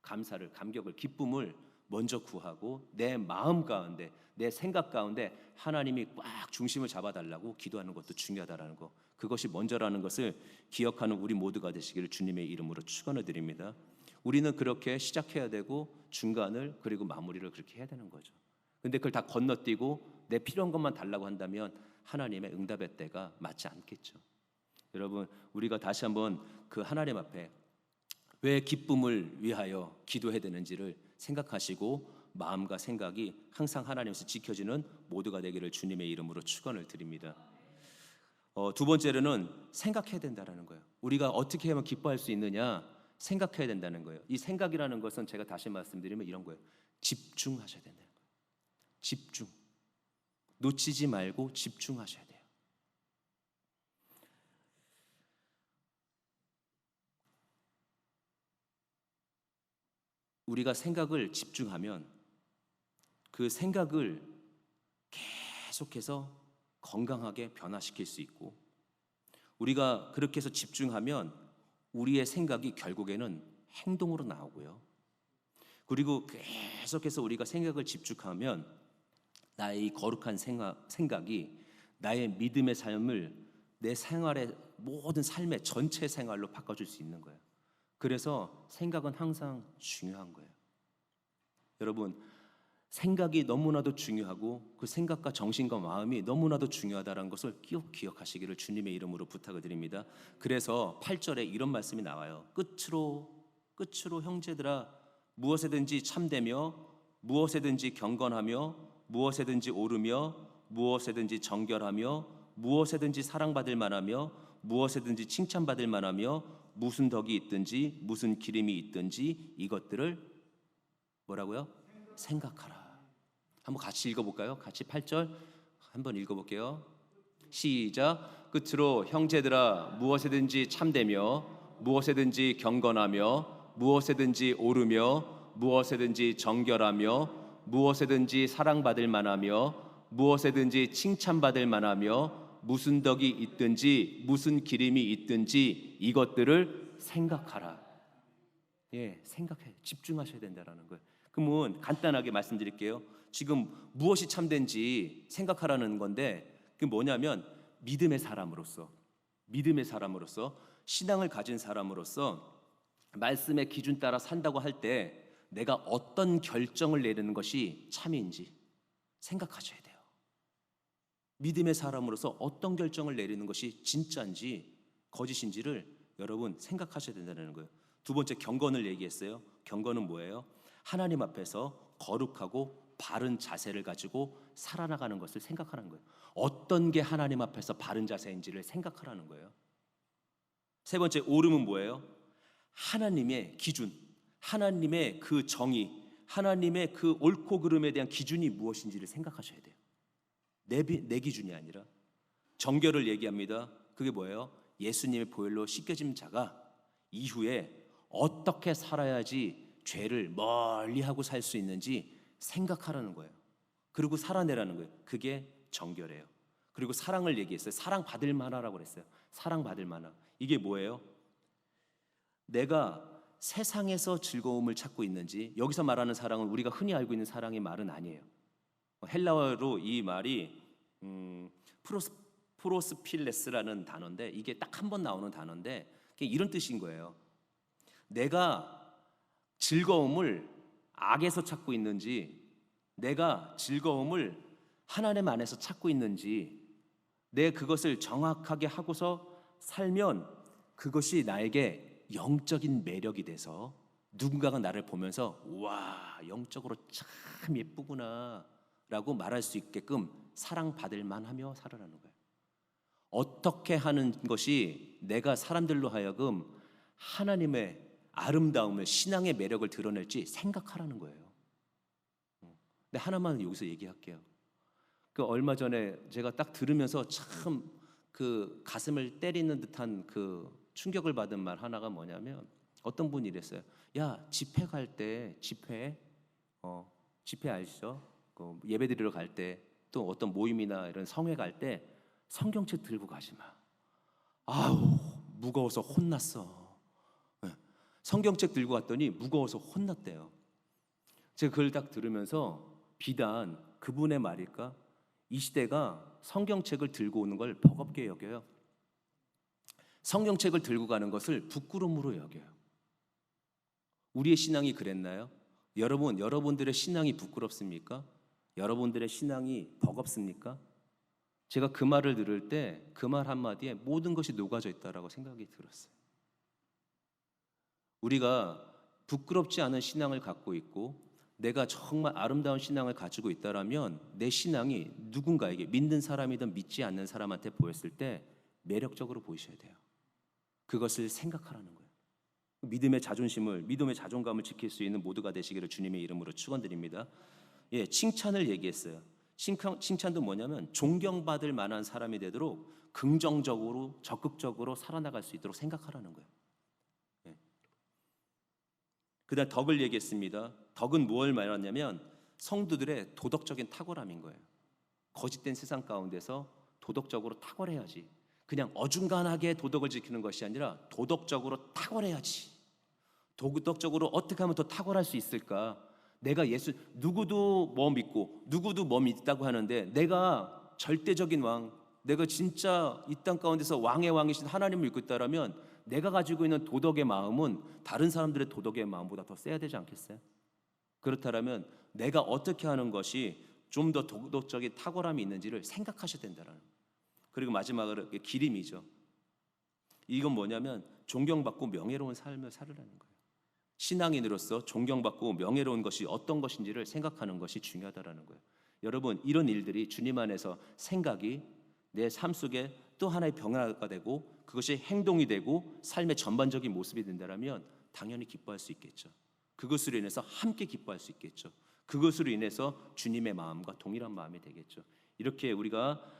감사를, 감격을, 기쁨을 먼저 구하고 내 마음 가운데, 내 생각 가운데 하나님이 꽉 중심을 잡아달라고 기도하는 것도 중요하다라는 거, 그것이 먼저라는 것을 기억하는 우리 모두가 되시기를 주님의 이름으로 축원을 드립니다. 우리는 그렇게 시작해야 되고 중간을 그리고 마무리를 그렇게 해야 되는 거죠. 근데 그걸 다 건너뛰고 내 필요한 것만 달라고 한다면 하나님의 응답의 때가 맞지 않겠죠. 여러분, 우리가 다시 한번 그 하나님 앞에 왜 기쁨을 위하여 기도해야 되는지를 생각하시고 마음과 생각이 항상 하나님께서 지켜지는 모두가 되기를 주님의 이름으로 축원을 드립니다. 두 번째로는 생각해야 된다는 거예요. 우리가 어떻게 하면 기뻐할 수 있느냐 생각해야 된다는 거예요. 이 생각이라는 것은 제가 다시 말씀드리면 이런 거예요. 집중하셔야 된다는 거예요. 집중. 놓치지 말고 집중하셔야 돼요. 우리가 생각을 집중하면 그 생각을 계속해서 건강하게 변화시킬 수 있고, 우리가 그렇게 해서 집중하면 우리의 생각이 결국에는 행동으로 나오고요. 그리고 계속해서 우리가 생각을 집중하면 나의 이 거룩한 생각이 나의 믿음의 삶을 내 생활의 모든 삶의 전체 생활로 바꿔줄 수 있는 거예요. 그래서 생각은 항상 중요한 거예요. 여러분, 생각이 너무나도 중요하고 그 생각과 정신과 마음이 너무나도 중요하다는 것을 꼭 기억하시기를 주님의 이름으로 부탁을 드립니다. 그래서 8절에 이런 말씀이 나와요. 끝으로 형제들아, 무엇에든지 참되며 무엇에든지 경건하며 무엇에든지 오르며 무엇에든지 정결하며 무엇에든지 사랑받을 만하며 무엇에든지 칭찬받을 만하며 무슨 덕이 있든지 무슨 기림이 있든지 이것들을 뭐라고요? 생각하라. 한번 같이 읽어볼까요? 같이 8절 한번 읽어볼게요. 시작. 끝으로 형제들아, 무엇에든지 참되며 무엇에든지 경건하며 무엇에든지 오르며 무엇에든지 정결하며 무엇에든지 사랑받을 만하며 무엇에든지 칭찬받을 만하며 무슨 덕이 있든지 무슨 기림이 있든지 이것들을 생각하라. 예, 생각해, 집중하셔야 된다라는 거예요. 그러면 간단하게 말씀드릴게요. 지금 무엇이 참된지 생각하라는 건데 그게 뭐냐면 믿음의 사람으로서 신앙을 가진 사람으로서 말씀의 기준 따라 산다고 할 때 내가 어떤 결정을 내리는 것이 참인지 생각하셔야 돼요. 믿음의 사람으로서 어떤 결정을 내리는 것이 진짜인지 거짓인지를 여러분 생각하셔야 된다는 거예요. 두 번째, 경건을 얘기했어요. 경건은 뭐예요? 하나님 앞에서 거룩하고 바른 자세를 가지고 살아나가는 것을 생각하는 거예요. 어떤 게 하나님 앞에서 바른 자세인지를 생각하라는 거예요. 세 번째, 오름은 뭐예요? 하나님의 기준, 하나님의 그 정의, 하나님의 그 옳고 그름에 대한 기준이 무엇인지를 생각하셔야 돼요. 내 기준이 아니라. 정결을 얘기합니다. 그게 뭐예요? 예수님의 보혈로 씻겨진 자가 이후에 어떻게 살아야지 죄를 멀리하고 살 수 있는지 생각하라는 거예요. 그리고 살아내라는 거예요. 그게 정결이에요. 그리고 사랑을 얘기했어요. 사랑받을 만하라고 그랬어요. 사랑받을 만하. 이게 뭐예요? 내가 세상에서 즐거움을 찾고 있는지, 여기서 말하는 사랑은 우리가 흔히 알고 있는 사랑의 말은 아니에요. 헬라어로 이 말이 프로스필레스라는 단어인데 이게 딱 한 번 나오는 단어인데 이런 뜻인 거예요. 내가 즐거움을 악에서 찾고 있는지, 내가 즐거움을 하나님 안에서 찾고 있는지, 내 그것을 정확하게 하고서 살면 그것이 나에게 영적인 매력이 돼서 누군가가 나를 보면서 와, 영적으로 참 예쁘구나 라고 말할 수 있게끔 사랑받을 만하며 살아라는 거예요. 어떻게 하는 것이 내가 사람들로 하여금 하나님의 아름다움을, 신앙의 매력을 드러낼지 생각하라는 거예요. 근데 하나만 여기서 얘기할게요. 그 얼마 전에 제가 딱 들으면서 참 그 가슴을 때리는 듯한 그 충격을 받은 말 하나가 뭐냐면, 어떤 분이 이랬어요. 야, 집회 갈 때, 집회 아시죠? 그 예배 드리러 갈 때, 또 어떤 모임이나 이런 성회 갈 때 성경책 들고 가지 마. 아우, 무거워서 혼났어. 성경책 들고 갔더니 무거워서 혼났대요. 제가 그걸 딱 들으면서 비단 그분의 말일까? 이 시대가 성경책을 들고 오는 걸 버겁게 여겨요. 성경책을 들고 가는 것을 부끄러움으로 여겨요. 우리의 신앙이 그랬나요? 여러분들의 신앙이 부끄럽습니까? 여러분들의 신앙이 버겁습니까? 제가 그 말을 들을 때 그 말 한마디에 모든 것이 녹아져 있다라고 생각이 들었어요. 우리가 부끄럽지 않은 신앙을 갖고 있고 내가 정말 아름다운 신앙을 가지고 있다라면 내 신앙이 누군가에게, 믿는 사람이든 믿지 않는 사람한테 보였을 때 매력적으로 보이셔야 돼요. 그것을 생각하라는 거예요. 믿음의 자존심을, 믿음의 자존감을 지킬 수 있는 모두가 되시기를 주님의 이름으로 축원드립니다. 예, 칭찬을 얘기했어요. 칭찬도 뭐냐면 존경받을 만한 사람이 되도록 긍정적으로, 적극적으로 살아나갈 수 있도록 생각하라는 거예요. 예. 그다음 덕을 얘기했습니다. 덕은 무엇을 말하냐면 성도들의 도덕적인 탁월함인 거예요. 거짓된 세상 가운데서 도덕적으로 탁월해야지. 그냥 어중간하게 도덕을 지키는 것이 아니라 도덕적으로 탁월해야지. 도덕적으로 어떻게 하면 더 탁월할 수 있을까? 내가 누구도 뭐 믿고 누구도 뭐 믿다고 하는데 내가 절대적인 왕, 내가 진짜 이 땅 가운데서 왕의 왕이신 하나님을 믿고 있다라면 내가 가지고 있는 도덕의 마음은 다른 사람들의 도덕의 마음보다 더 세야 되지 않겠어요? 그렇다면 내가 어떻게 하는 것이 좀 더 도덕적인 탁월함이 있는지를 생각하셔야 된다는. 그리고 마지막으로 기림이죠. 이건 뭐냐면 존경받고 명예로운 삶을 살으라는 거예요. 신앙인으로서 존경받고 명예로운 것이 어떤 것인지를 생각하는 것이 중요하다라는 거예요. 여러분, 이런 일들이 주님 안에서 생각이 내 삶 속에 또 하나의 변화가 되고 그것이 행동이 되고 삶의 전반적인 모습이 된다면 당연히 기뻐할 수 있겠죠. 그것으로 인해서 함께 기뻐할 수 있겠죠. 그것으로 인해서 주님의 마음과 동일한 마음이 되겠죠. 이렇게 우리가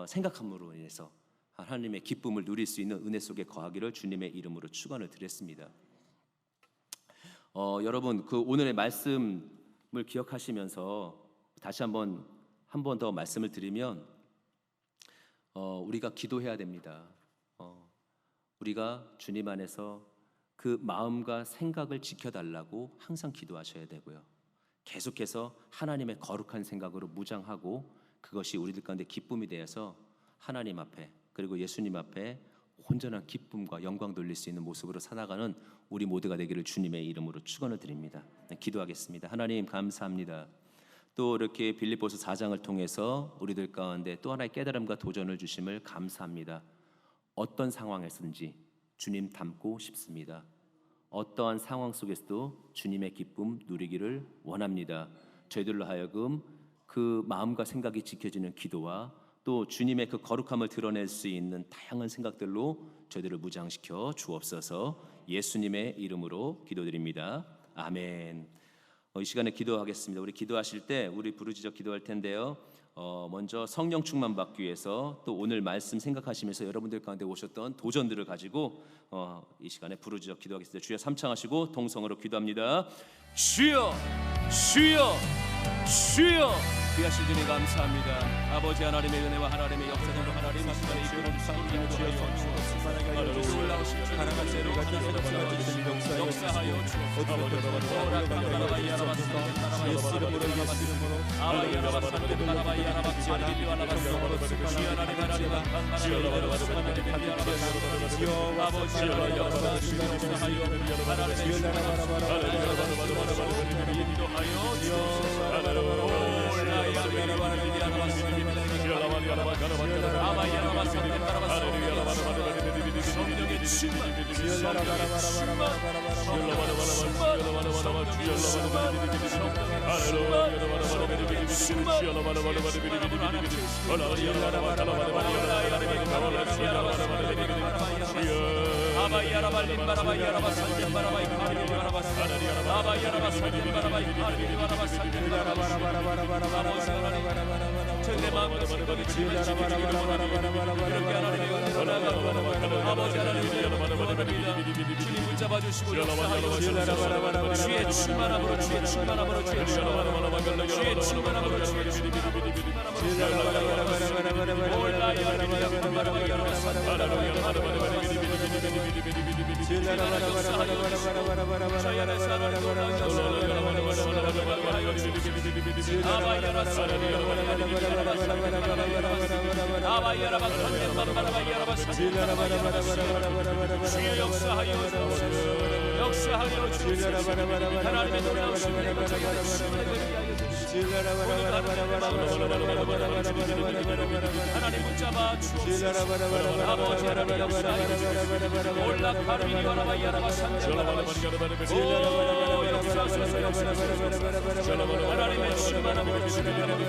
생각함으로 인해서 하나님의 기쁨을 누릴 수 있는 은혜 속에 거하기를 주님의 이름으로 축원을 드렸습니다. 여러분, 그 오늘의 말씀을 기억하시면서 다시 한 번 더 말씀을 드리면 우리가 기도해야 됩니다. 우리가 주님 안에서 그 마음과 생각을 지켜달라고 항상 기도하셔야 되고요. 계속해서 하나님의 거룩한 생각으로 무장하고 그것이 우리들 가운데 기쁨이 되어서 하나님 앞에 그리고 예수님 앞에 온전한 기쁨과 영광 돌릴 수 있는 모습으로 살아가는 우리 모두가 되기를 주님의 이름으로 축원을 드립니다. 기도하겠습니다. 하나님 감사합니다. 또 이렇게 빌립보서 4장을 통해서 우리들 가운데 또 하나의 깨달음과 도전을 주심을 감사합니다. 어떤 상황에서든지 주님 닮고 싶습니다. 어떠한 상황 속에서도 주님의 기쁨 누리기를 원합니다. 저희들로 하여금 그 마음과 생각이 지켜지는 기도와 또 주님의 그 거룩함을 드러낼 수 있는 다양한 생각들로 저희들을 무장시켜 주옵소서. 예수님의 이름으로 기도드립니다. 아멘. 이 시간에 기도하겠습니다. 우리 기도하실 때 우리 부르짖어 기도할 텐데요. 먼저 성령 충만 받기 위해서 또 오늘 말씀 생각하시면서 여러분들 가운데 오셨던 도전들을 가지고 이 시간에 부르짖어 기도하겠습니다. 주여 삼창하시고 동성으로 기도합니다. 주여, 주여, 주여. 귀하신 주님 감사합니다. 아버지 하나님의 은혜와 하나님의 역사대로 하나님 이 시간에 이끌어 주시옵소서. 주여 올라오시오. 가나간 대로 역사하여 주옵소서. 성령의 내 마음으로 생각이 주님의 집이 되기를 원합니다. 그렇게 하나님의 은혜로 나아가고 아버지 하나님의 은혜로 원합니다. 주님 붙잡아 주시고 역사하여 주옵소서. 주의 충만함으로 주의 충만함으로 주의 충만함으로 주의 충만함으로 주의 충만함으로 주의 역사하여 주옵소서. 역사하여 주옵소서. 하나님의 놀라우신 은혜가 저희의 심령에 되게 하여 주시옵소서. 하나님 붙잡아 주옵소서. 아버지 하나님 역사하여 주옵소서. 올라카르비니 와라바이아라바 산자라바시 오 역사하소서 역사하소서. 하나님의 충만함으로 충만함으로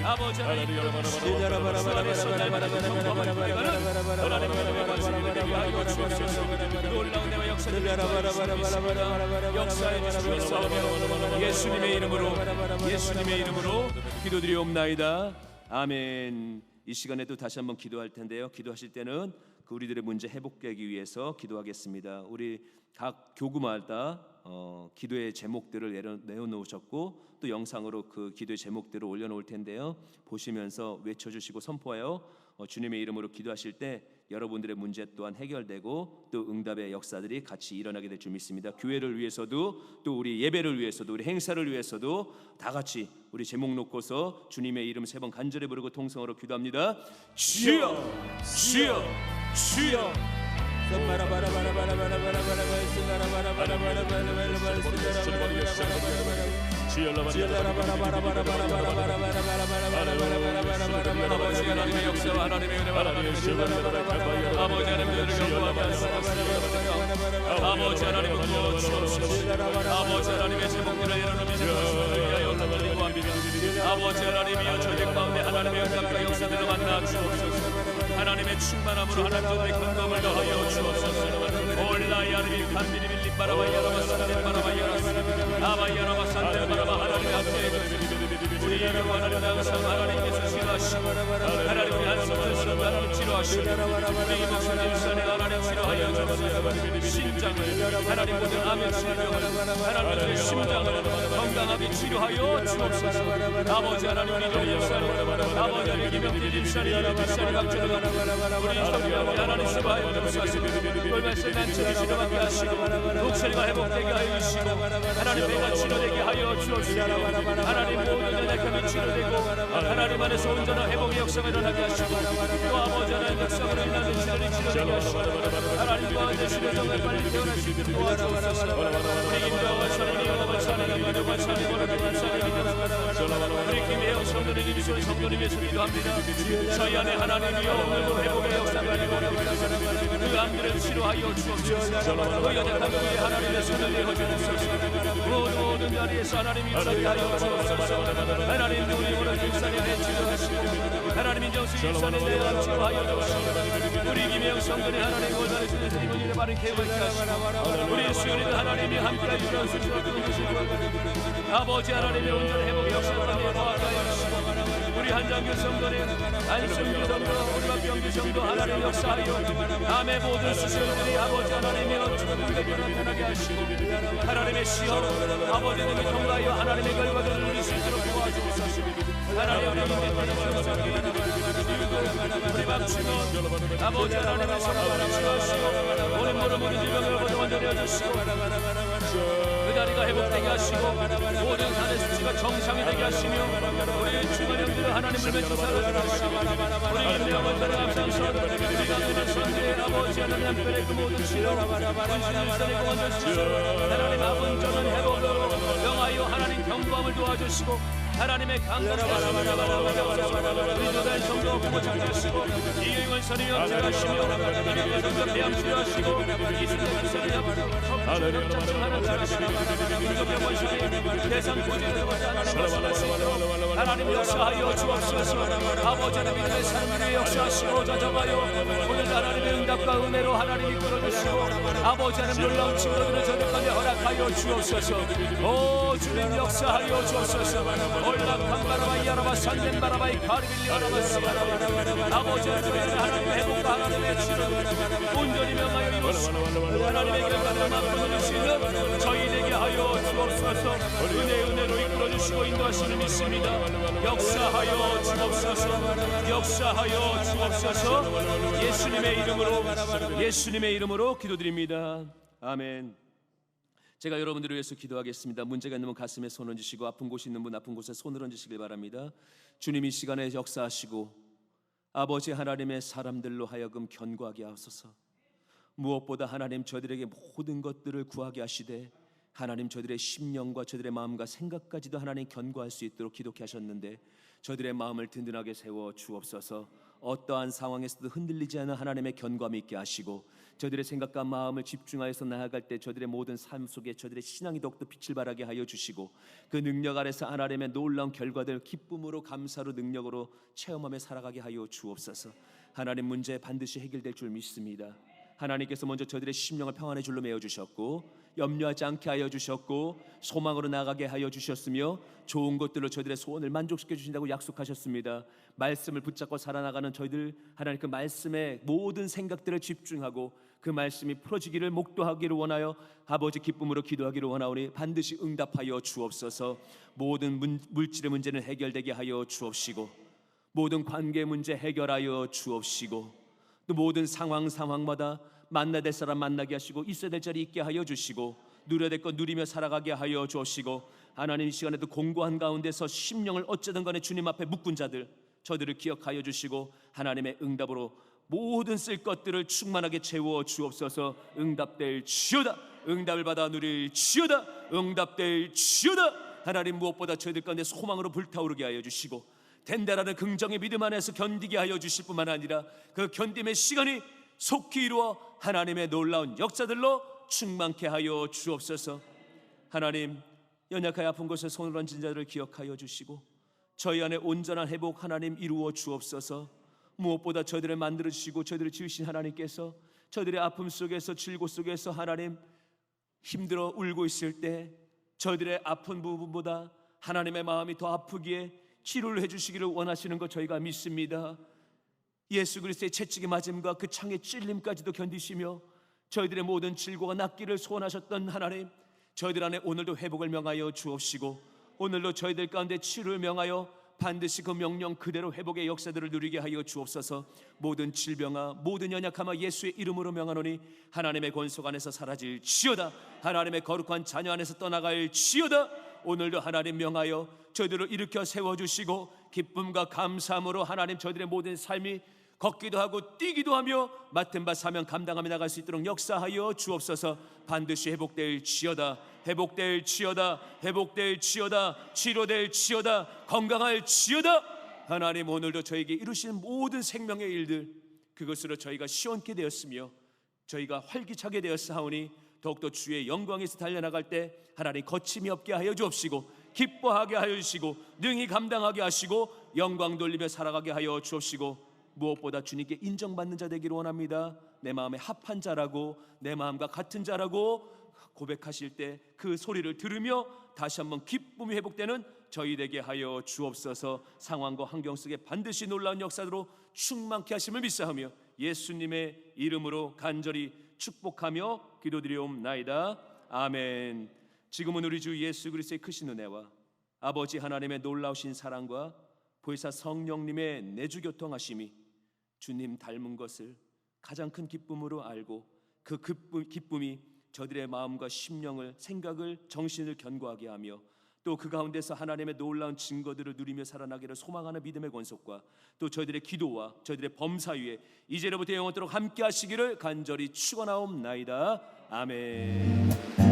아버지 하나님 역사하소서. 날마다 그 평범한 은혜가는 하나님의 은혜가 주님을 되게 하여 주옵소서. 놀라운 내와 역사를 믿습니다. 역사해 주시옵소서. 예수님의 이름으로 기도드리옵나이다. 아멘. 이 시간에도 다시 한번 기도할 텐데요. 기도하실 때는 그 우리들의 문제 회복되기 위해서 기도하겠습니다. 우리 각 교구마다 기도의 제목들을 내어놓으셨고 또 영상으로 그 기도의 제목들을 올려놓을 텐데요. 보시면서 외쳐주시고 선포하여 주님의 이름으로 기도하실 때 여러분들의 문제 또한 해결되고 또 응답의 역사들이 같이 일어나게 될 줄 믿습니다. 교회를 위해서도 또 우리 예배를 위해서도 우리 행사를 위해서도 다 같이 우리 제목 놓고서 주님의 이름 3번 간절히 부르고 통성으로 기도합니다. 주여 주여 주여. 아버지 하나님의 역사와 하나님의 은혜와 아버지 하나님의 은혜를 경고하게 하소서. 아버지 하나님의 구원 주옵소서. 아버지 하나님의 제목들을 내려놓으며 위하여 올라가려고 합니다. 아버지 하나님이여 저희 가운데 하나님의 응답과 역사들을 만나 주옵소서. 하나님의 충만함으로 하나님의 건강을 더하여 주옵소서. 올라야르비 칸비리빌리 바라바야라바 산데 바라바야라 아바야라바 산데 바라바 하나님의 함께해 주옵소서. 우리 하나님 항상 하나님께서 치료하시고 하나님 우리 한숨을 쉬고 하나님 치료하시고 우리 목소리 일산에 하나님 치료하여 주옵소서. 심장을 하나님 모든 암을 치료하여 하나님 우리의 심장을 건강하게 치료하여 주옵소서. 아버지 하나님 우리 종 일산에 아버지 하나님 김영필 일산에 일산에 강조를 우리 성령을 하나님 수고하여 주옵소서. 돌발성 난치를 치료하게 하시고 목소리가 회복되게 하여 주시고 하나님 배가 치료되게 하여 주옵소서. 하나님 모든 연약함이 치료되고 하나님 안에서 온전한 회복의 역사가 일어나게 하시고 또 아버지 하나님 역사로 인하여 치료를 치료되게 하시고 하나님과 언제 치료정을 빨리 태어나시고 도와주옵소서. 우리 김도와 찬양과 찬양과 찬양과 찬양과 우리 김혜영 성도님 입술 성도님 위해서 기도합니다. 저희 안에 하나님이여 오늘도 회복의 역사가 일어나게 그 암들을 치료하여 주옵소서. 그 연약함 위에 하나님의 손을 내어 주옵소서. 모든 자리에서 하나님이 있게 하여 주옵소서. 하나님 우리 오늘 일산에 치료하시고 하나님 인정수 일산에 대하여 치료하여 주옵소서. 우리 김혜영 성도님 하나님 올바른 주님 드리고 일에 바른 계획을 있게 하시고 우리 수연이도 하나님이 함께하여 주옵소서. 아버지 하나님의 온전한 회복의 역사를 더하게 하여 주시고 우리 한장교 성도님 안승규 성도 우리 박병규 성도 하나님 역사하여 남의 모든 수술들이 아버지 하나님의 어쩌고 나타나게 하시고 하나님의 시험 아버지님을 통하여 하나님의 결과를 누릴 수 있도록 도와주옵소서. 하나님 우리 박충원 아버지 하나님의 성도를 치료하시고 오늘 모든 질병을 모두 완전히 해주시고 그 자리가 회복되게 하시고 모든 산의 수치가 정상이 되게 하시며 우리 주간 형들을 하나님을 맺고 살아주시고 우리 김대영을 따라가면서 우리 강민의 선대 아버지 하나님 한편의 그 모든 치료 분신일선의 공원전 수술 하나님 아버지 회복으로 명하여 하나님 경고함을 도와주시고 하나님의 강건하심을 우리 주된 성도 부모님 되시고 이경원 선임이 언제하시며 이경원 성도 배양 치료하시고 이승재 주사님 하나님 대상 하나님 역사하여 주옵소서. 아버지 하나님 믿음의 삶을 역사하시고 자정하여 오늘 하나님의 응답과 은혜로 하나님 이끌어주시고 아버지 하나님 놀라운 친구들을 저들 가운데 허락하여 주옵소서. 오 주님 역사하여 주옵소서. 올라칸바라바이 야라바 산덴바라바이 가리빌리 아라바시 아버지 하나님의 회복과 하나님의 치료 온전히 명하여 이루시고 하나님의 결과를 만들어 주시는 저희에게 하여 주옵소서. 은혜로 이끌어주시고 인도하시는 믿습니다. 역사하여 주옵소서. 역사하여 주옵소서. 예수님의 이름으로 기도드립니다. 아멘. 제가 여러분들을 위해서 기도하겠습니다. 문제가 있는 분 가슴에 손 얹으시고 아픈 곳이 있는 분 아픈 곳에 손을 얹으시길 바랍니다. 주님 이 시간에 역사하시고 아버지 하나님의 사람들로 하여금 견고하게 하소서. 무엇보다 하나님 저들에게 모든 것들을 구하게 하시되 하나님 저들의 심령과 저들의 마음과 생각까지도 하나님 견고할 수 있도록 기도케 하셨는데 저들의 마음을 든든하게 세워 주옵소서. 어떠한 상황에서도 흔들리지 않은 하나님의 견고함이 있게 하시고 저들의 생각과 마음을 집중하여서 나아갈 때 저들의 모든 삶 속에 저들의 신앙이 더욱더 빛을 발하게 하여 주시고 그 능력 아래서 하나님의 놀라운 결과들 기쁨으로 감사로 능력으로 체험하며 살아가게 하여 주옵소서. 하나님 문제 반드시 해결될 줄 믿습니다. 하나님께서 먼저 저들의 심령을 평안의 줄로 메어주셨고 염려하지 않게 하여 주셨고 소망으로 나가게 하여 주셨으며 좋은 것들로 저희들의 소원을 만족시켜 주신다고 약속하셨습니다. 말씀을 붙잡고 살아나가는 저희들 하나님 그 말씀에 모든 생각들을 집중하고 그 말씀이 풀어지기를 목도하기를 원하여 아버지 기쁨으로 기도하기를 원하오니 반드시 응답하여 주옵소서. 모든 물질의 문제는 해결되게 하여 주옵시고 모든 관계 문제 해결하여 주옵시고 또 모든 상황마다 만나야 될 사람 만나게 하시고 있어야 될 자리 있게 하여 주시고 누려야 될 것 누리며 살아가게 하여 주시고 하나님 이 시간에도 공고한 가운데서 심령을 어쩌든 간에 주님 앞에 묶은 자들 저들을 기억하여 주시고 하나님의 응답으로 모든 쓸 것들을 충만하게 채워 주옵소서. 응답될 지어다. 응답을 받아 누릴 지어다. 응답될 지어다. 하나님 무엇보다 저희들 가운데 소망으로 불타오르게 하여 주시고 된다라는 긍정의 믿음 안에서 견디게 하여 주실 뿐만 아니라 그 견딤의 시간이 속히 이루어 하나님의 놀라운 역사들로 충만케 하여 주옵소서. 하나님 연약하여 아픈 곳에 손을 얹은 자들을 기억하여 주시고 저희 안에 온전한 회복 하나님 이루어 주옵소서. 무엇보다 저희들을 만들어 주시고 저희들을 지으신 하나님께서 저희들의 아픔 속에서 질고 속에서 하나님 힘들어 울고 있을 때 저희들의 아픈 부분보다 하나님의 마음이 더 아프기에 치료를 해주시기를 원하시는 것 저희가 믿습니다. 예수 그리스도의 채찍에 맞음과 그 창의 찔림까지도 견디시며 저희들의 모든 질고가 낫기를 소원하셨던 하나님 저희들 안에 오늘도 회복을 명하여 주옵시고 오늘도 저희들 가운데 치료를 명하여 반드시 그 명령 그대로 회복의 역사들을 누리게 하여 주옵소서. 모든 질병아 모든 연약함아 예수의 이름으로 명하노니 하나님의 권속 안에서 사라질 지어다. 하나님의 거룩한 자녀 안에서 떠나갈 지어다. 오늘도 하나님 명하여 저희들을 일으켜 세워주시고 기쁨과 감사함으로 하나님 저희들의 모든 삶이 걷기도 하고 뛰기도 하며 맡은 바 사명 감당하며 나갈 수 있도록 역사하여 주옵소서. 반드시 회복될 지어다. 회복될 지어다. 회복될 지어다. 치료될 지어다. 건강할 지어다. 하나님 오늘도 저에게 이루시는 모든 생명의 일들 그것으로 저희가 시원케 되었으며 저희가 활기차게 되었사오니 더욱더 주의 영광에서 달려나갈 때 하나님 거침이 없게 하여 주옵시고 기뻐하게 하여 주시고 능히 감당하게 하시고 영광 돌리며 살아가게 하여 주옵시고 무엇보다 주님께 인정받는 자 되기를 원합니다. 내 마음에 합한 자라고 내 마음과 같은 자라고 고백하실 때 그 소리를 들으며 다시 한번 기쁨이 회복되는 저희 되게 하여 주옵소서. 상황과 환경 속에 반드시 놀라운 역사로 충만케 하심을 믿사하며 예수님의 이름으로 간절히 축복하며 기도드리옵나이다. 아멘. 지금은 우리 주 예수 그리스도의 크신 은혜와 아버지 하나님의 놀라우신 사랑과 보혜사 성령님의 내주 교통하심이 주님 닮은 것을 가장 큰 기쁨으로 알고 그 기쁨이 저들의 마음과 심령을 생각을 정신을 견고하게 하며 또 그 가운데서 하나님의 놀라운 증거들을 누리며 살아나기를 소망하는 믿음의 권속과 또 저희들의 기도와 저희들의 범사 위에 이제로부터 영원토록 함께 하시기를 간절히 축원하옵나이다. 아멘.